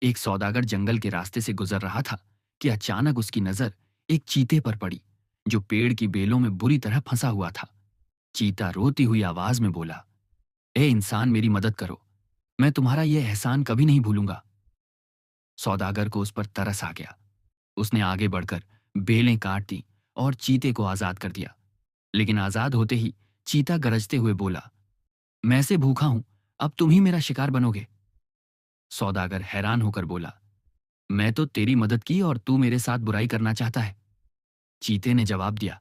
एक सौदागर जंगल के रास्ते से गुजर रहा था कि अचानक उसकी नजर एक चीते पर पड़ी जो पेड़ की बेलों में बुरी तरह फंसा हुआ था। चीता रोती हुई आवाज में बोला, ए इंसान, मेरी मदद करो। मैं तुम्हारा यह एहसान कभी नहीं भूलूंगा। सौदागर को उस पर तरस आ गया। उसने आगे बढ़कर बेलें काट दी और चीते को आजाद कर दिया। लेकिन आजाद होते ही चीता गरजते हुए बोला, मैं से भूखा हूं, अब तुम ही मेरा शिकार बनोगे। सौदागर हैरान होकर बोला, मैं तो तेरी मदद की और तू मेरे साथ बुराई करना चाहता है। चीते ने जवाब दिया,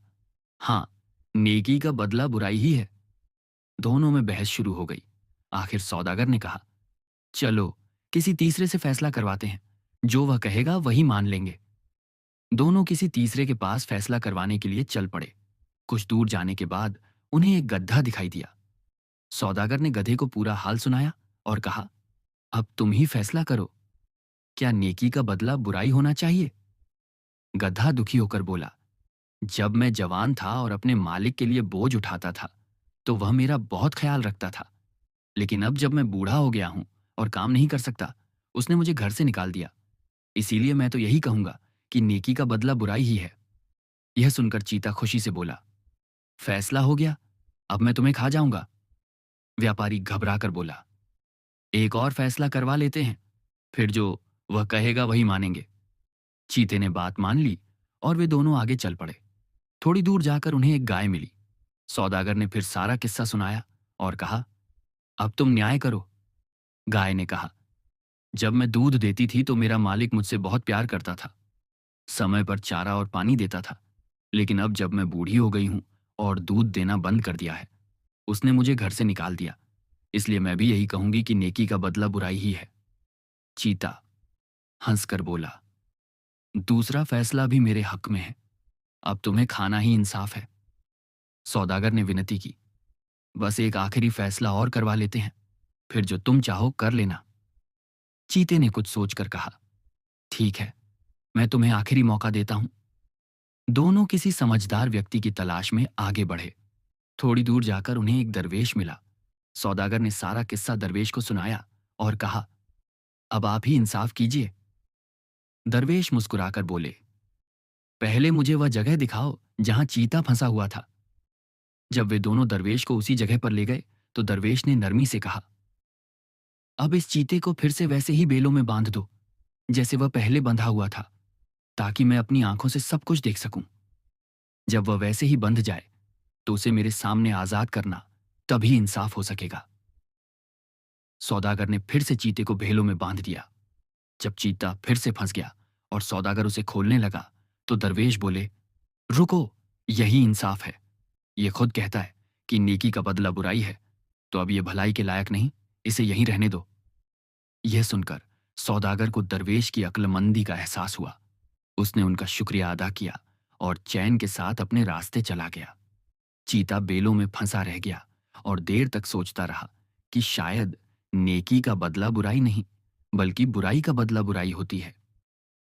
हाँ, नेकी का बदला बुराई ही है। दोनों में बहस शुरू हो गई। आखिर सौदागर ने कहा, चलो किसी तीसरे से फैसला करवाते हैं, जो वह कहेगा वही मान लेंगे। दोनों किसी तीसरे के पास फैसला करवाने के लिए चल पड़े। कुछ दूर जाने के बाद उन्हें एक गधा दिखाई दिया। सौदागर ने गधे को पूरा हाल सुनाया और कहा, अब तुम ही फैसला करो, क्या नेकी का बदला बुराई होना चाहिए? गधा दुखी होकर बोला, जब मैं जवान था और अपने मालिक के लिए बोझ उठाता था तो वह मेरा बहुत ख्याल रखता था। लेकिन अब जब मैं बूढ़ा हो गया हूं और काम नहीं कर सकता, उसने मुझे घर से निकाल दिया। इसीलिए मैं तो यही कहूंगा कि नेकी का बदला बुराई ही है। यह सुनकर चीता खुशी से बोला, फैसला हो गया, अब मैं तुम्हें खा जाऊंगा। व्यापारी घबरा कर बोला, एक और फैसला करवा लेते हैं, फिर जो वह कहेगा वही मानेंगे। चीते ने बात मान ली और वे दोनों आगे चल पड़े। थोड़ी दूर जाकर उन्हें एक गाय मिली। सौदागर ने फिर सारा किस्सा सुनाया और कहा, अब तुम न्याय करो। गाय ने कहा, जब मैं दूध देती थी तो मेरा मालिक मुझसे बहुत प्यार करता था, समय पर चारा और पानी देता था। लेकिन अब जब मैं बूढ़ी हो गई हूं और दूध देना बंद कर दिया है, उसने मुझे घर से निकाल दिया। इसलिए मैं भी यही कहूंगी कि नेकी का बदला बुराई ही है। चीता हंसकर बोला, दूसरा फैसला भी मेरे हक में है, अब तुम्हें खाना ही इंसाफ है। सौदागर ने विनती की, बस एक आखिरी फैसला और करवा लेते हैं, फिर जो तुम चाहो कर लेना। चीते ने कुछ सोचकर कहा, ठीक है, मैं तुम्हें आखिरी मौका देता हूं। दोनों किसी समझदार व्यक्ति की तलाश में आगे बढ़े। थोड़ी दूर जाकर उन्हें एक दरवेश मिला। सौदागर ने सारा किस्सा दरवेश को सुनाया और कहा, अब आप ही इंसाफ कीजिए। दरवेश मुस्कुराकर बोले, पहले मुझे वह जगह दिखाओ जहां चीता फंसा हुआ था। जब वे दोनों दरवेश को उसी जगह पर ले गए तो दरवेश ने नरमी से कहा, अब इस चीते को फिर से वैसे ही बेलों में बांध दो जैसे वह पहले बंधा हुआ था, ताकि मैं अपनी आंखों से सब कुछ देख सकूं। जब वह वैसे ही बंध जाए तो उसे मेरे सामने आजाद करना, तभी इंसाफ हो सकेगा। सौदागर ने फिर से चीते को भेलों में बांध दिया। जब चीता फिर से फंस गया और सौदागर उसे खोलने लगा तो दरवेश बोले, रुको, यही इंसाफ है। ये खुद कहता है कि नेकी का बदला बुराई है, तो अब ये भलाई के लायक नहीं, इसे यहीं रहने दो। यह सुनकर सौदागर को दरवेश की अक्लमंदी का एहसास हुआ। उसने उनका शुक्रिया अदा किया और चैन के साथ अपने रास्ते चला गया। चीता बेलों में फंसा रह गया और देर तक सोचता रहा कि शायद नेकी का बदला बुराई नहीं, बल्कि बुराई का बदला बुराई होती है।